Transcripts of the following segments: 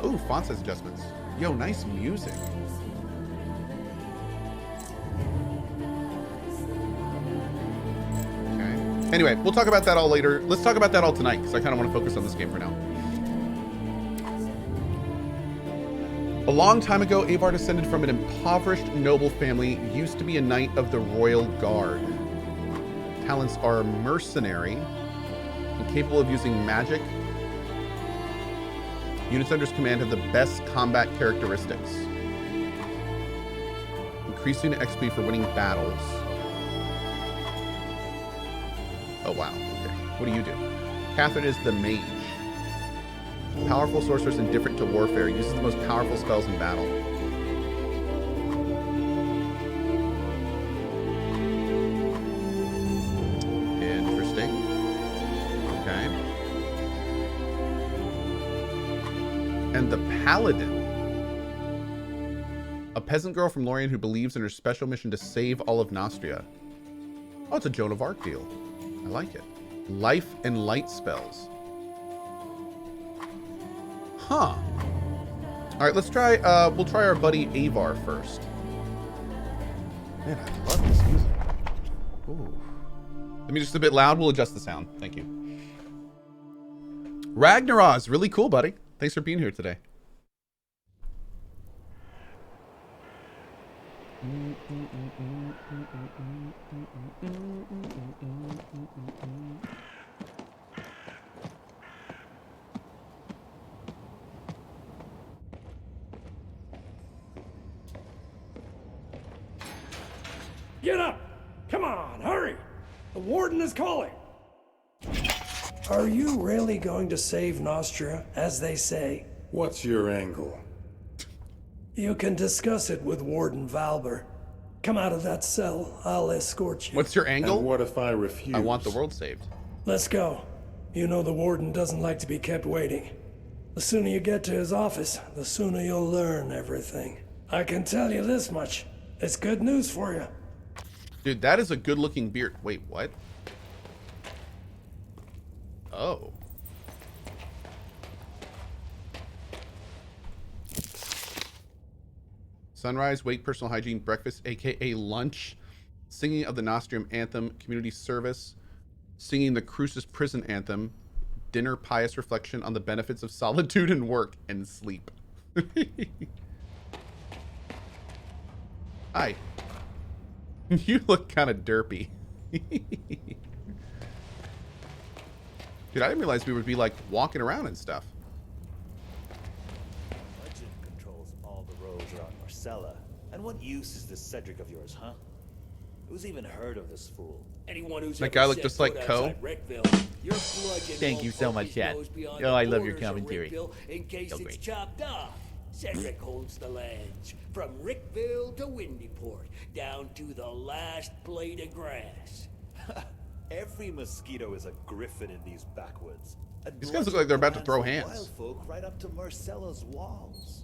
Ooh, font size adjustments. Yo, nice music. Okay. Anyway, we'll talk about that all later. Let's talk about that all tonight, because I kind of want to focus on this game for now. A long time ago, Avar descended from an impoverished noble family, used to be a knight of the Royal Guard. Talents are mercenary and capable of using magic. Units under his command have the best combat characteristics. Increasing XP for winning battles. Oh wow, okay. What do? Catherine is the mage. Powerful sorceress indifferent to warfare. Uses the most powerful spells in battle. Interesting. Okay. And the Paladin. A peasant girl from Lorien who believes in her special mission to save all of Nostria. Oh, it's a Joan of Arc deal. I like it. Life and light spells. Huh. All right, let's try, we'll try our buddy Avar first. Man, I love this music. Ooh. Let me just a bit loud. We'll adjust the sound. Thank you. Ragnaros, really cool, buddy. Thanks for being here today. Get up! Come on, hurry! The warden is calling! Are you really going to save Nostria, as they say? What's your angle? You can discuss it with Warden Valber. Come out of that cell, I'll escort you. What's your angle? And what if I refuse? I want the world saved. Let's go. You know the warden doesn't like to be kept waiting. The sooner you get to his office, the sooner you'll learn everything. I can tell you this much. It's good news for you. Dude, that is a good looking beard. Wait, what? Oh. Sunrise, wake, personal hygiene, breakfast, aka lunch, singing of the Nostrium anthem, community service, singing the Crucis prison anthem, dinner, pious reflection on the benefits of solitude and work, and sleep. Hi. You look kind of derpy. Dude, I didn't realize we would be like walking around and stuff. Legend controls all the roads around Marcella. And what use is this Cedric of yours, huh? Who's even heard of this fool? Anyone who's That guy looked just like Koh. Thank you so much, Chad. Oh, I love your commentary. In case So it's great. chopped off. Cedric holds the lands, from Rickville to Windyport, down to the last blade of grass. Every mosquito is a griffin in these backwoods. And These guys look like they're about to throw commands hands. the Wild folk right up to Marcella's walls.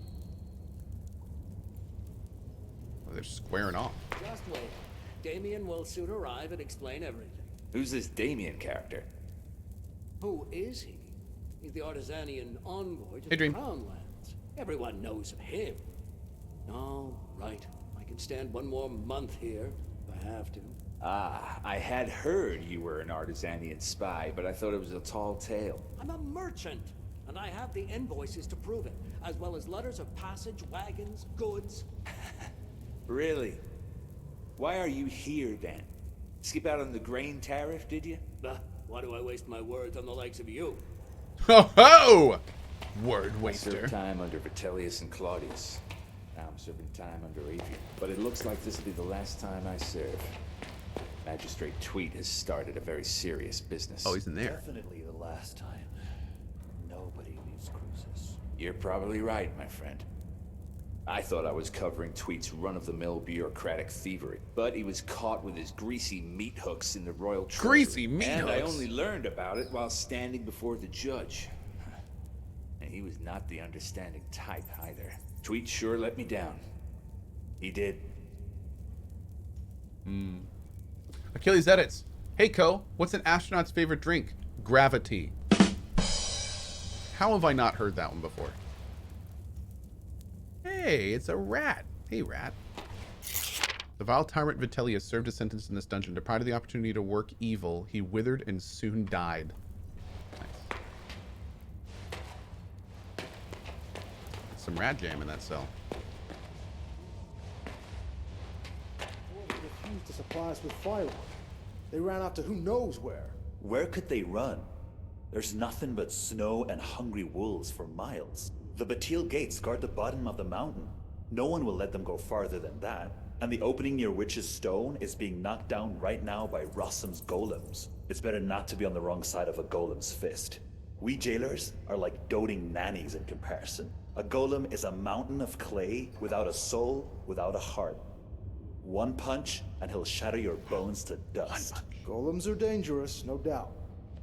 Oh, they're squaring off. Just wait. Damien will soon arrive and explain everything. Who's this Damien character? Who is he? He's the Artisanian envoy to Hey, the Dream. Crown Lands. Everyone knows of him. All right. I can stand one more month here if I have to. Ah, I had heard you were an Artisanian spy, but I thought it was a tall tale. I'm a merchant, and I have the invoices to prove it, as well as letters of passage, wagons, goods. Really? Why are you here then? Skip out on the grain tariff, did you? Why do I waste my words on the likes of you? Ho ho! Word I served waster. time under Vitellius and Claudius. Now I'm serving time under Adrian. But it looks like this will be the last time I serve. Magistrate Tweet has started a very serious business. Oh, he's in there. Definitely the last time. Nobody leaves cruises. You're probably right, my friend. I thought I was covering Tweet's run-of-the-mill bureaucratic thievery, but he was caught with his greasy meat hooks in the royal treasury. Greasy meat and I hooks? only learned about it while standing before the judge. And he was not the understanding type either. Tweet sure let me down. He did. Achilles edits. Hey, Koh, what's an astronaut's favorite drink? Gravity. How have I not heard that one before? Hey, it's a rat. Hey, rat. The vile tyrant Vitellius served his sentence in this dungeon. Deprived of the opportunity to work evil, he withered and soon died. Nice. Some rat jam in that cell. They refused to supply us with firewood. They ran off to who knows where. Where could they run? There's nothing but snow and hungry wolves for miles. The Batil gates guard the bottom of the mountain. No one will let them go farther than that. And the opening near Witch's Stone is being knocked down right now by Rossum's golems. It's better not to be on the wrong side of a golem's fist. We jailers are like doting nannies in comparison. A golem is a mountain of clay without a soul, without a heart. One punch and he'll shatter your bones to dust. Golems are dangerous, no doubt.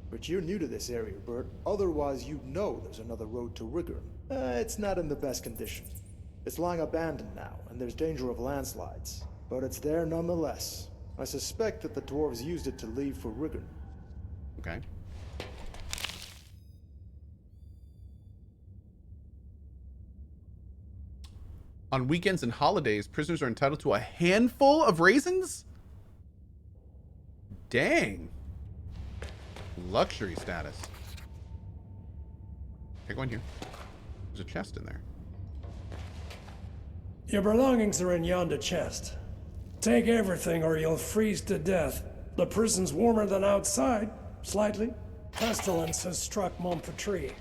But you're new to this area, Bert. Otherwise, you'd know there's another road to Rigor. It's not in the best condition. It's lying abandoned now, and there's danger of landslides. But it's there nonetheless. I suspect that the dwarves used it to leave for Rigor. Okay. On weekends and holidays, prisoners are entitled to a handful of raisins? Dang. Luxury status. Okay, go in here. There's a chest in there. Your belongings are in yonder chest. Take everything or you'll freeze to death. The prison's warmer than outside, slightly. Pestilence has struck Montpetrie.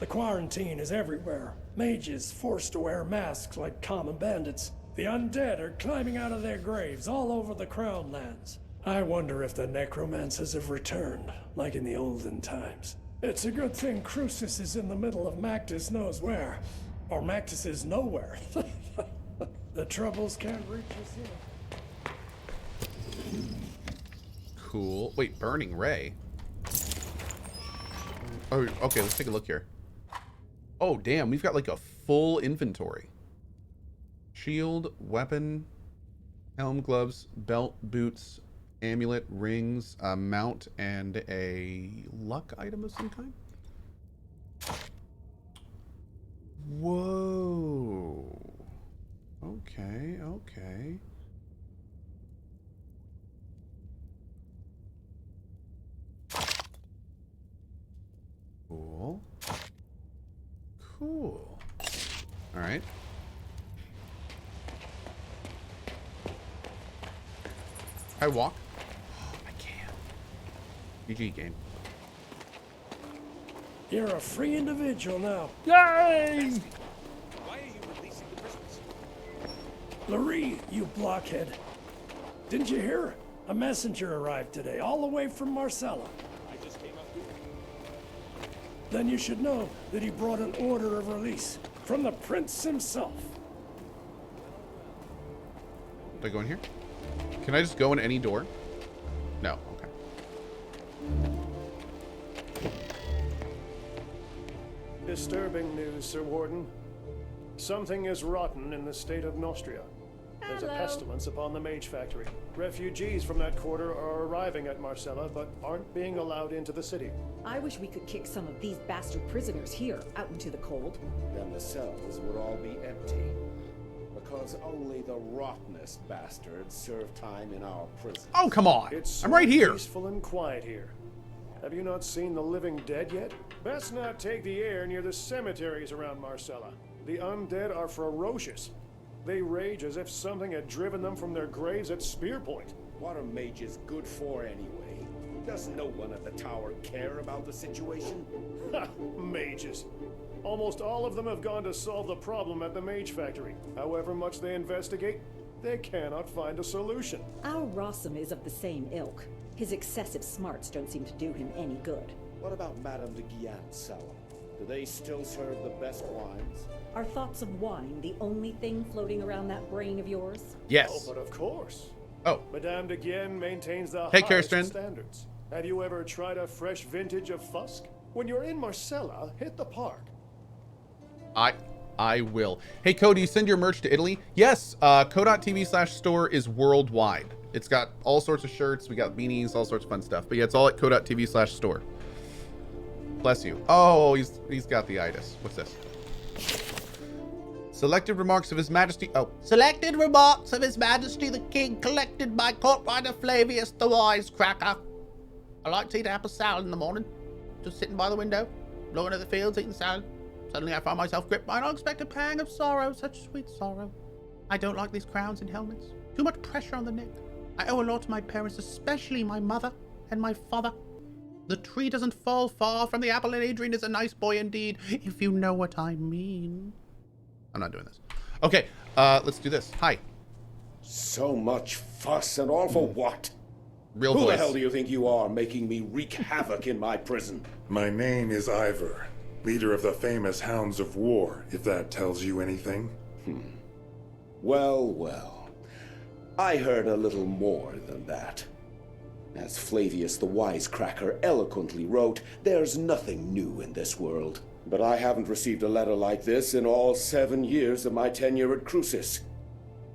The quarantine is everywhere. Mages forced to wear masks like common bandits. The undead are climbing out of their graves all over the Crown lands. I wonder if the necromancers have returned, like in the olden times. It's a good thing Crucis is in the middle of Mactus knows where. Or Mactus is nowhere. The troubles can't reach us here. Cool. Wait, Burning Ray. Oh, okay, let's take a look here. Oh, damn, we've got like a full inventory. Shield, weapon, helm, gloves, belt, boots, amulet, rings, a mount, and a luck item of some kind. Whoa. Okay, okay. Cool. Cool. All right. I walk. Oh, I can. GG game. You're a free individual now. Yay! Why are you releasing the prisoners? Larry, you blockhead. Didn't you hear? A messenger arrived today, all the way from Marcella. I just came up here. Then you should know that he brought an order of release from the prince himself. Do I go in here? Can I just go in any door? No. Okay. Disturbing news, Sir Warden. Something is rotten in the state of Nostria. There's a pestilence upon the Mage Factory. Refugees from that quarter are arriving at Marcella, but aren't being allowed into the city. I wish we could kick some of these bastard prisoners here out into the cold. Then the cells would all be empty. Because only the rottenest bastards serve time in our prison. Oh, come on. It's I'm right here. peaceful and quiet here. Have you not seen the living dead yet? Best not take the air near the cemeteries around Marcella. The undead are ferocious. They rage as if something had driven them from their graves at spear point. What are mages good for anyway? Does no one at the tower care about the situation? Ha! Mages. Almost all of them have gone to solve the problem at the Mage Factory. However much they investigate, they cannot find a solution. Our Rossum is of the same ilk. His excessive smarts don't seem to do him any good. What about Madame de Guillan's cellar? Do they still serve the best wines? Are thoughts of wine the only thing floating around that brain of yours? Yes. Oh, but of course. Oh. Madame de Guillen maintains the Hey, highest Kirsten. standards. Have you ever tried a fresh vintage of Fusk? When you're in Marcella, hit the park. I will. Hey, Cody, you send your merch to Italy? Yes. Koh.tv/store is worldwide. It's got all sorts of shirts. We got beanies, all sorts of fun stuff. But yeah, it's all at Koh.tv/store. Bless you. Oh, he's got the itis. What's this? Selected remarks of His Majesty. Oh, Selected remarks of His Majesty the King, collected by Court Rider Flavius the Wisecracker. I like to eat apple salad in the morning. Just sitting by the window, looking at the fields, eating salad. Suddenly I find myself gripped by an unexpected pang of sorrow, such sweet sorrow. I don't like these crowns and helmets. Too much pressure on the neck. I owe a lot to my parents, especially my mother and my father. The tree doesn't fall far from the apple, and Adrian is a nice boy indeed, if you know what I mean. I'm not doing this. Okay, let's do this. Hi. So much fuss and all for what? Real Who voice. the hell do you think you are, making me wreak havoc in my prison? My name is Ivor, leader of the famous Hounds of War, if that tells you anything. Well, well. I heard a little more than that. As Flavius the Wisecracker eloquently wrote, there's nothing new in this world. But I haven't received a letter like this in all 7 years of my tenure at Crucis.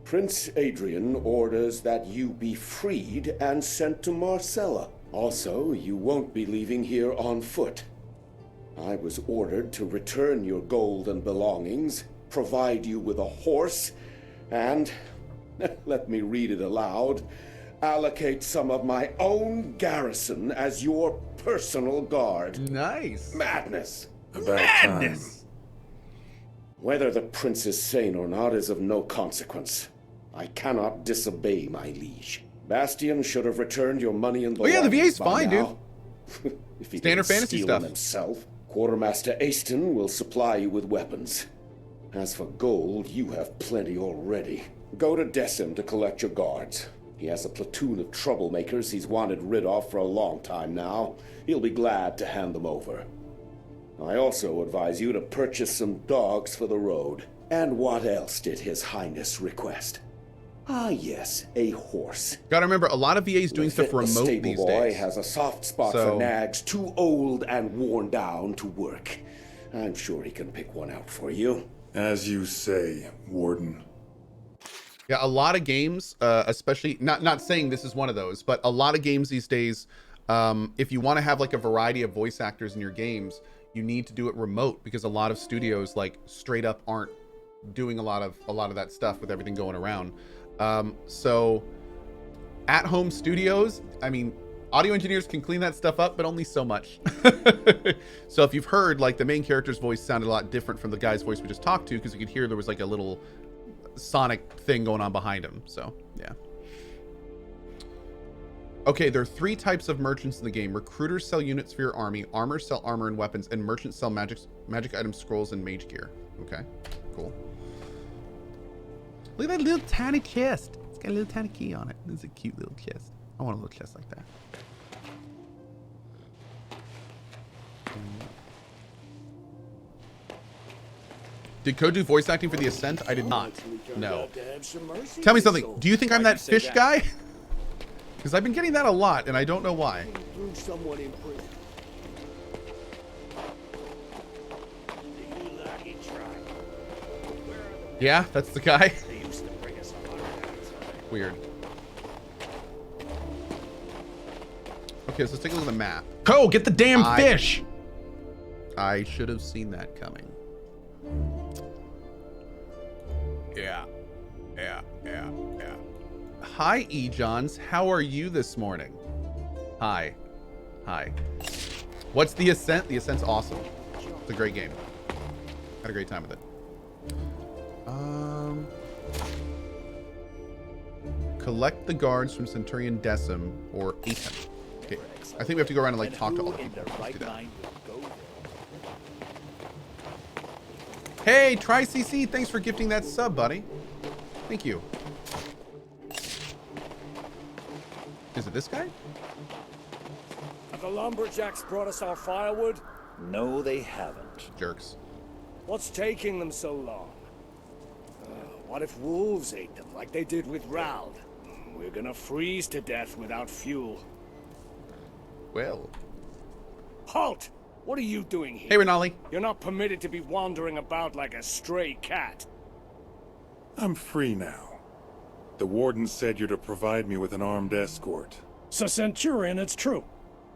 Prince Adrian orders that you be freed and sent to Marcella. Also, you won't be leaving here on foot. I was ordered to return your gold and belongings, provide you with a horse, and, let me read it aloud, allocate some of my own garrison as your personal guard. Nice. Madness. About time. Whether the prince is sane or not is of no consequence. I cannot disobey my liege. Bastion should have returned your money and belongings. Oh yeah, the VA's by fine, now. If he Standard didn't fantasy steal stuff. them himself, Quartermaster Aston will supply you with weapons. As for gold, you have plenty already. Go to Decim to collect your guards. He has a platoon of troublemakers he's wanted rid of for a long time now. He'll be glad to hand them over. I also advise you to purchase some dogs for the road. And what else did His Highness request? Ah, yes, a horse. Gotta remember, a lot of VAs doing stuff The remote stable these boy days. has a soft spot So- for nags too old and worn down to work. I'm sure he can pick one out for you. As you say, Warden. Yeah, a lot of games, especially, not saying this is one of those, but a lot of games these days, if you want to have like a variety of voice actors in your games, you need to do it remote, because a lot of studios like straight up aren't doing a lot of that stuff with everything going around. So at home studios, I mean, audio engineers can clean that stuff up, but only so much. So if you've heard, like, the main character's voice sounded a lot different from the guy's voice we just talked to, because you could hear there was like a little sonic thing going on behind him. So yeah. Okay, there are 3 types of merchants in the game. Recruiters sell units for your army, armors sell armor and weapons, and merchants sell magic items, scrolls, and mage gear. Okay, cool. Look at that little tiny chest. It's got a little tiny key on it. It's a cute little chest. I want a little chest like that. Did Koh do voice acting for the Ascent? I did not. No. Tell me something. Do you think I'm that fish guy? Because I've been getting that a lot, and I don't know why. Yeah, that's the guy. Weird. Okay, so let's take a look at the map. Koh, get the damn fish! I should have seen that coming. Yeah. Hi, E-Johns. How are you this morning? Hi. What's the Ascent? The Ascent's awesome. It's a great game. Had a great time with it. Collect the guards from Centurion Decim or Atem. Okay. I think we have to go around and like talk to all the people. Let's do that. Hey, TryCC, thanks for gifting that sub, buddy. Thank you. Is it this guy? Have the lumberjacks brought us our firewood? No, they haven't. Jerks. What's taking them so long? What if wolves ate them like they did with Raud? We're gonna freeze to death without fuel. Well. Halt! What are you doing here? Hey, Renali. You're not permitted to be wandering about like a stray cat. I'm free now. The warden said you're to provide me with an armed escort. So, Centurion, it's true.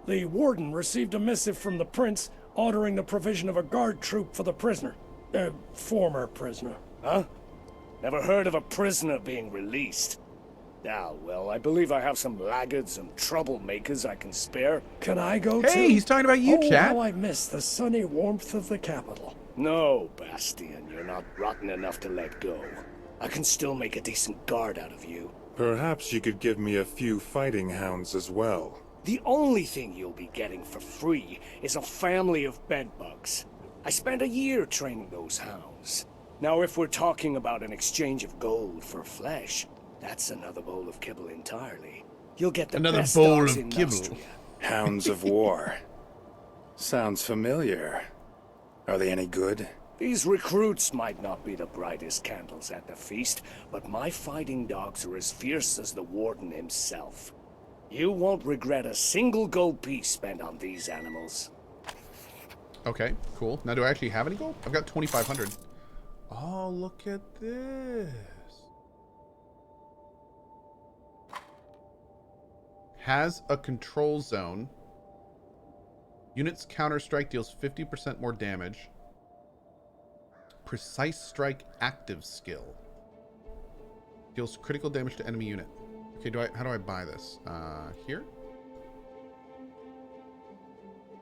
The warden received a missive from the prince ordering the provision of a guard troop for the prisoner. Former prisoner. Huh? Never heard of a prisoner being released. Ah, well, I believe I have some laggards and troublemakers I can spare. Can I go too? Hey, he's talking about you, Oh, chat. how I miss the sunny warmth of the capital. No, Bastian, you're not rotten enough to let go. I can still make a decent guard out of you. Perhaps you could give me a few fighting hounds as well. The only thing you'll be getting for free is a family of bedbugs. I spent a year training those hounds. Now, if we're talking about an exchange of gold for flesh, that's another bowl of kibble entirely. You'll get the Another best bowl dogs of in kibble. Nostria. Hounds of War. Sounds familiar. Are they any good? These recruits might not be the brightest candles at the feast, but my fighting dogs are as fierce as the warden himself. You won't regret a single gold piece spent on these animals. Okay, cool. Now, do I actually have any gold? I've got 2,500. Oh, look at this. Has a control zone. Units counter strike deals 50% more damage. Precise strike active skill. Deals critical damage to enemy unit. Okay, how do I buy this? Here?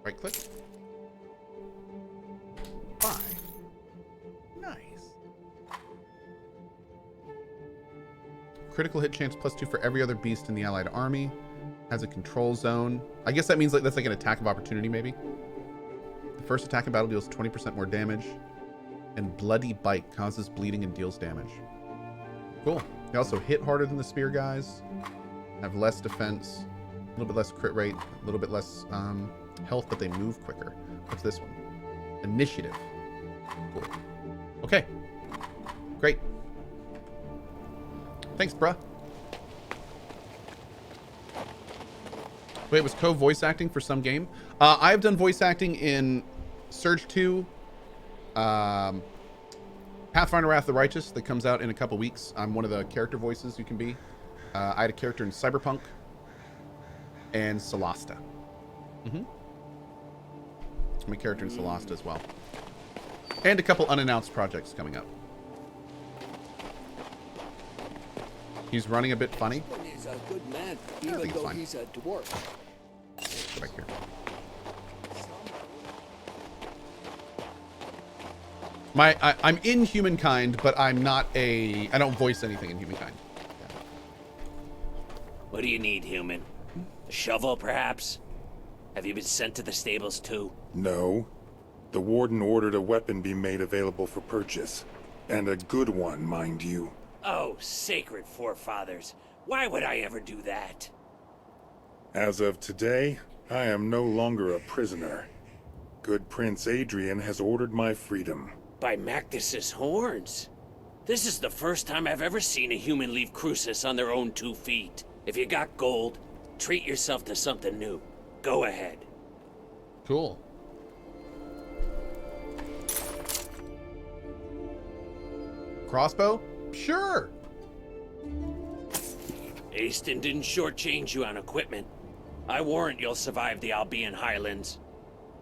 Right click. Buy. Nice. Critical hit chance +2 for every other beast in the allied army. Has a control zone. I guess that means that's like an attack of opportunity, maybe. The first attack in battle deals 20% more damage. And Bloody Bite causes bleeding and deals damage. Cool. They also hit harder than the spear guys. Have less defense. A little bit less crit rate. A little bit less health, but they move quicker. What's this one? Initiative. Cool. Okay. Great. Thanks, bruh. Wait, was Koh voice acting for some game? I've done voice acting in Surge 2, Pathfinder Wrath of the Righteous that comes out in a couple weeks. I'm one of the character voices you can be. I had a character in Cyberpunk and Solasta. I'm a character in Solasta as well. And a couple unannounced projects coming up. He's running a bit funny. He's a good man, Yeah, I even think it's though fine. he's a dwarf. Go back here. I'm in Humankind, but I'm not I don't voice anything in Humankind. What do you need, human? A shovel, perhaps? Have you been sent to the stables, too? No. The warden ordered a weapon be made available for purchase. And a good one, mind you. Oh, sacred forefathers. Why would I ever do that? As of today, I am no longer a prisoner. Good Prince Adrian has ordered my freedom. By Mactus's horns. This is the first time I've ever seen a human leave Crucis on their own 2 feet. If you got gold, treat yourself to something new. Go ahead. Cool. Crossbow? Sure. Aston didn't shortchange you on equipment. I warrant you'll survive the Albion Highlands.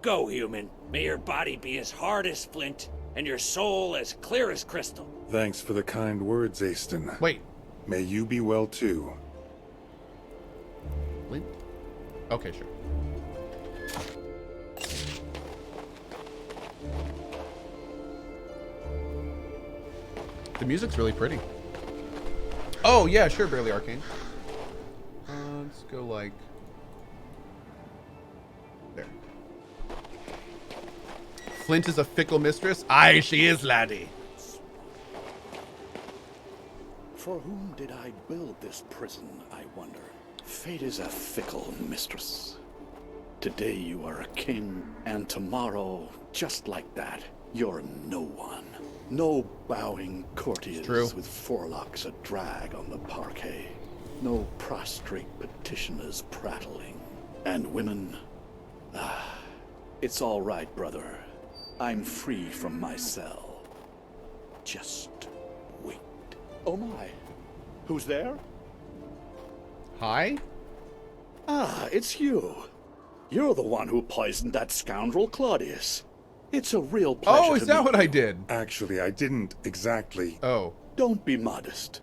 Go, human. May your body be as hard as flint, and your soul as clear as crystal. Thanks for the kind words, Aston. Wait. May you be well too. Flint? Okay, sure. The music's really pretty. Oh, yeah, sure, Barely Arcane. Let's go like... there. Flint is a fickle mistress? Aye, she is, laddie. For whom did I build this prison, I wonder? Fate is a fickle mistress. Today you are a king, and tomorrow, just like that, you're no one. No bowing courtiers with forelocks a drag on the parquet. No prostrate petitioners prattling. And women? It's all right, brother. I'm free from my cell. Just wait. Oh my. Who's there? Hi? Ah, it's you. You're the one who poisoned that scoundrel Claudius. It's a real pleasure. Oh, is that what I did? Actually, I didn't exactly. Oh. Don't be modest.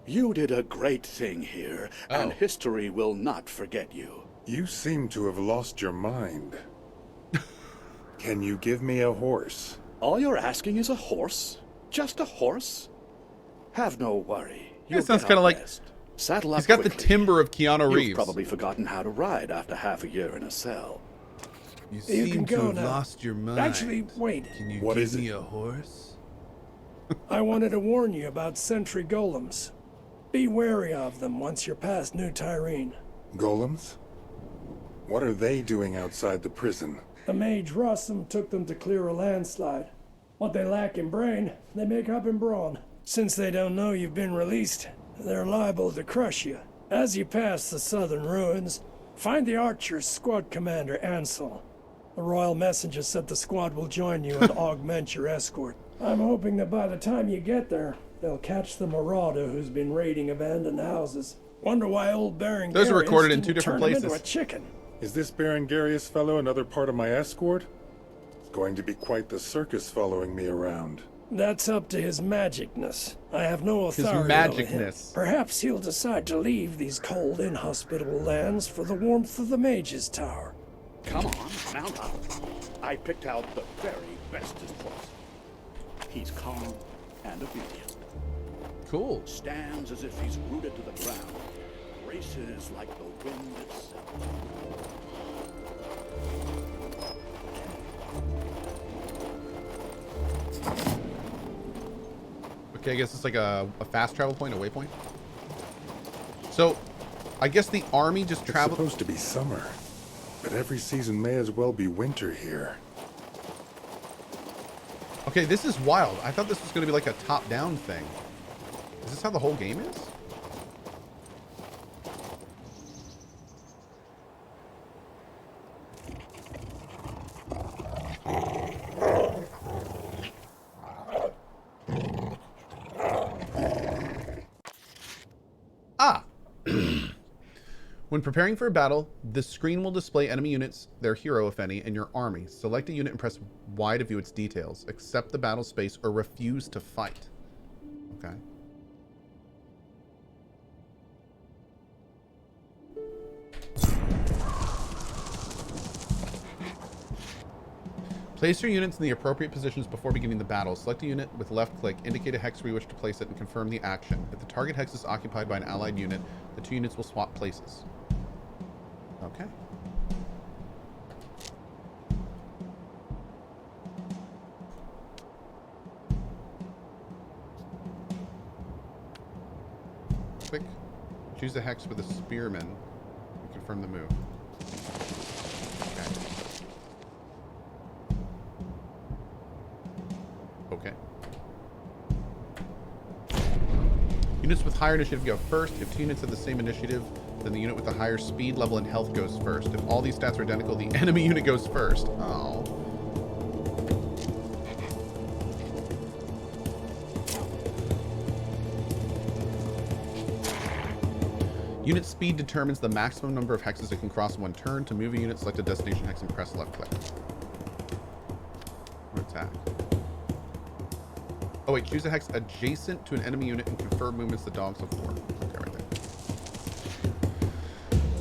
You did a great thing here, and history will not forget you. You seem to have lost your mind. Can you give me a horse? All you're asking is a horse? Just a horse? Have no worry. It sounds kind of like Saddle up he's got quickly. the timbre of Keanu Reeves. You've probably forgotten how to ride after half a year in a cell. You You seem can to go have now. lost your mind. Actually, wait. Can you What give is me it? a horse? I wanted to warn you about sentry golems. Be wary of them once you're past New Tyrene. Golems? What are they doing outside the prison? The mage Rossum took them to clear a landslide. What they lack in brain, they make up in brawn. Since they don't know you've been released, they're liable to crush you. As you pass the southern ruins, find the Archer's squad commander, Ansel. The royal messenger said the squad will join you and augment your escort. I'm hoping that by the time you get there, they'll catch the marauder who's been raiding abandoned houses. Wonder why old Baron Those are Garius recorded in didn't 2 different turn him places. into a chicken. Is this Baron Garius fellow another part of my escort? It's going to be quite the circus following me around. That's up to his magicness. I have no His authority over him. magicness. Perhaps he'll decide to leave these cold, inhospitable lands for the warmth of the Mage's Tower. Come on, mount up. I picked out the very bestest horse. He's calm and obedient. Cool. Stands as if he's rooted to the ground. Races like the wind itself. Okay, I guess it's like a fast travel point, a waypoint. So, I guess the army just It's traveled. supposed to be summer, but every season may as well be winter here. Okay, this is wild. I thought this was going to be like a top-down thing. Is this how the whole game is? Ah! When preparing for a battle, the screen will display enemy units, their hero if any, and your army. Select a unit and press Y to view its details. Accept the battle space or refuse to fight. Okay. Place your units in the appropriate positions before beginning the battle. Select a unit with left click, indicate a hex where you wish to place it, and confirm the action. If the target hex is occupied by an allied unit, the 2 units will swap places. Okay. Click. Choose a hex with a spearman and confirm the move. Okay. Units with higher initiative go first. If 2 units have the same initiative, then the unit with the higher speed level and health goes first. If all these stats are identical, the enemy unit goes first. Oh. Unit speed determines the maximum number of hexes it can cross in one turn. To move a unit, select a destination hex and press left click. Attack. Oh wait, choose a hex adjacent to an enemy unit and confirm movements the dogs of war. Okay, right there.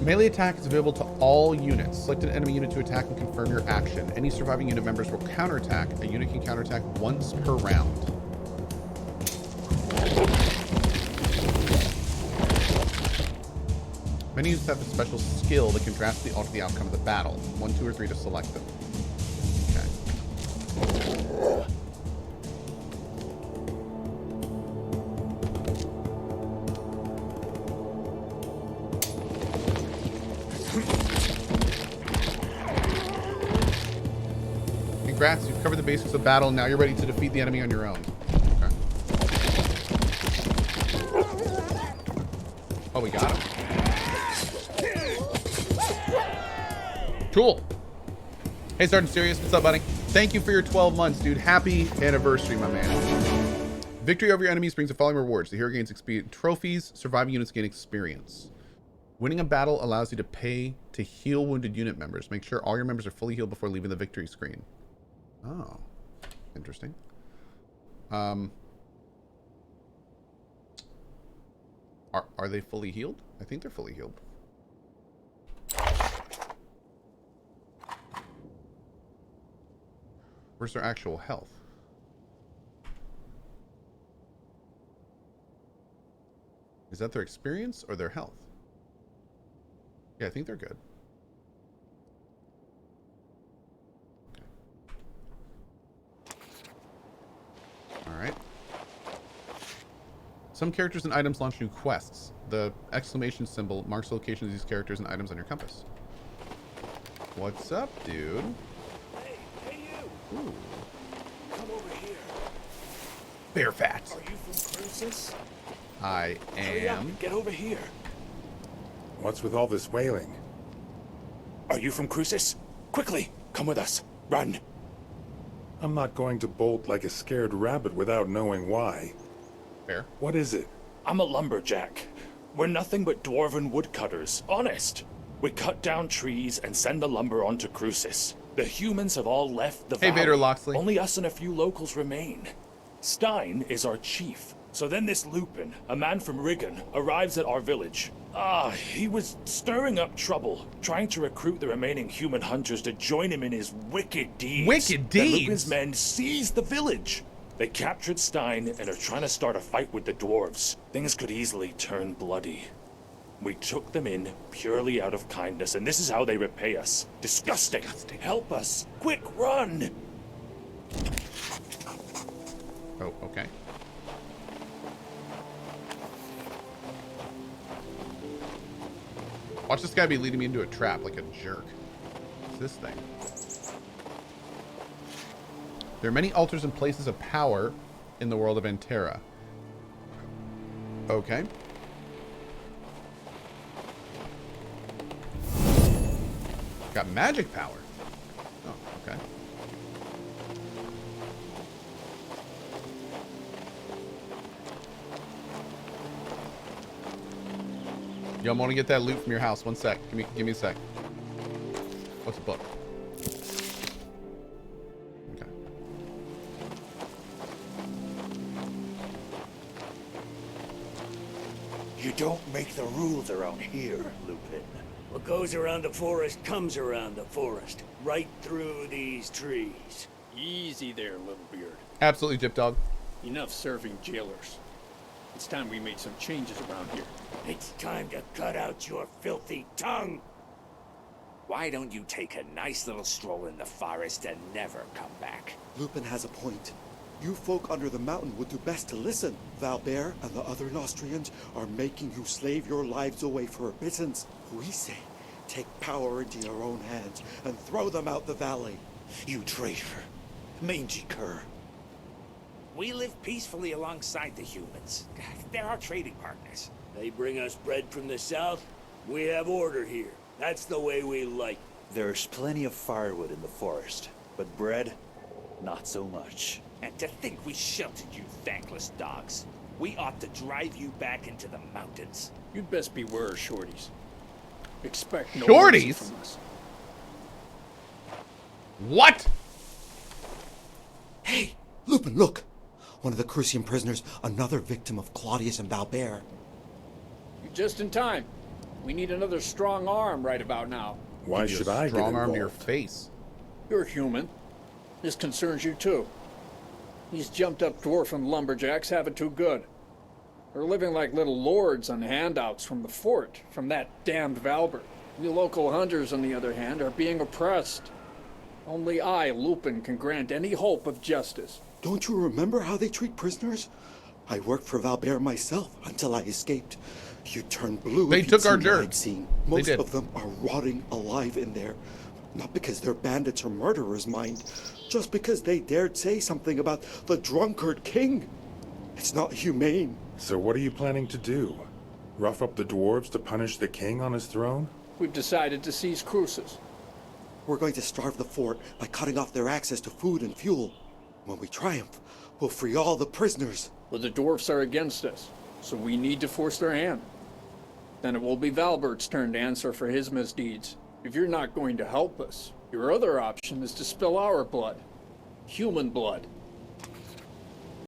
Melee attack is available to all units. Select an enemy unit to attack and confirm your action. Any surviving unit members will counterattack. A unit can counterattack once per round. Many units have a special skill that can drastically alter the outcome of the battle. 1, 2, or 3 to select them. Okay. Congrats, you've covered the basics of battle. Now you're ready to defeat the enemy on your own. Okay. Oh, we got him. Cool. Hey, Sergeant Sirius, what's up, buddy? Thank you for your 12 months, dude. Happy anniversary, my man. Victory over your enemies brings the following rewards. The hero gains trophies. Surviving units gain experience. Winning a battle allows you to pay to heal wounded unit members. Make sure all your members are fully healed before leaving the victory screen. Oh, interesting. Are they fully healed? I think they're fully healed. Where's their actual health? Is that their experience or their health? Yeah, I think they're good. Alright. Some characters and items launch new quests. The exclamation symbol marks the location of these characters and items on your compass. What's up, dude? Hey, you! Ooh. Come over here. Bear fat. Are you from Crucis? I Hurry up, am. get over here. What's with all this wailing? Are you from Crucis? Quickly, come with us. Run. I'm not going to bolt like a scared rabbit without knowing why. Fair. What is it? I'm a lumberjack. We're nothing but dwarven woodcutters, honest. We cut down trees and send the lumber onto Crucis. The humans have all left the valley. Hey, Vader Loxley. Only us and a few locals remain. Stein is our chief. So then this Lupin, a man from Riggin, arrives at our village. He was stirring up trouble, trying to recruit the remaining human hunters to join him in his wicked deeds. Wicked Then deeds? Lupin's men seized the village. They captured Stein and are trying to start a fight with the dwarves. Things could easily turn bloody. We took them in purely out of kindness, and this is how they repay us. Disgusting. Help us. Quick, run! Oh, okay. Watch this guy be leading me into a trap like a jerk. What's this thing? There are many altars and places of power in the world of Antera. Okay. Got magic power. Oh, okay. Yo, I'm gonna get that loot from your house. One sec. Give me a sec. What's a book? Okay. You don't make the rules around here, Lupin. What goes around the forest comes around the forest. Right through these trees. Easy there, little beard. Absolutely, Dip Dog. Enough serving jailers. It's time we made some changes around here. It's time to cut out your filthy tongue. Why don't you take a nice little stroll in the forest and never come back? Lupin has a point. You folk under the mountain would do best to listen. Valbert and the other Nostrians are making you slave your lives away for a pittance. We say, take power into your own hands and throw them out the valley. You traitor. Mangy cur. We live peacefully alongside the humans. They're our trading partners. They bring us bread from the south. We have order here. That's the way we like. There's plenty of firewood in the forest, but bread, not so much. And to think we sheltered you thankless dogs. We ought to drive you back into the mountains. You'd best beware, shorties. Expect no Shorties? mercy from us. What? Hey, Lupin, look! One of the Crucian prisoners, another victim of Claudius and Valbert. You're just in time. We need another strong arm right about now. Why Give you should a I get strong arm to your involved? face? You're human. This concerns you too. These jumped up dwarfen lumberjacks have it too good. They're living like little lords on handouts from the fort, from that damned Valbert. The local hunters, on the other hand, are being oppressed. Only I, Lupin, can grant any hope of justice. Don't you remember how they treat prisoners? I worked for Valbert myself until I escaped. You turned blue. They if you'd took our seen what jerk. I'd seen. They Most did. of them are rotting alive in there. Not because they're bandits or murderers, mind. Just because they dared say something about the drunkard king. It's not humane. So what are you planning to do? Rough up the dwarves to punish the king on his throne? We've decided to seize Crucis. We're going to starve the fort by cutting off their access to food and fuel. When we triumph, we'll free all the prisoners. But the dwarfs are against us, so we need to force their hand. Then it will be Valbert's turn to answer for his misdeeds. If you're not going to help us, your other option is to spill our blood. human blood.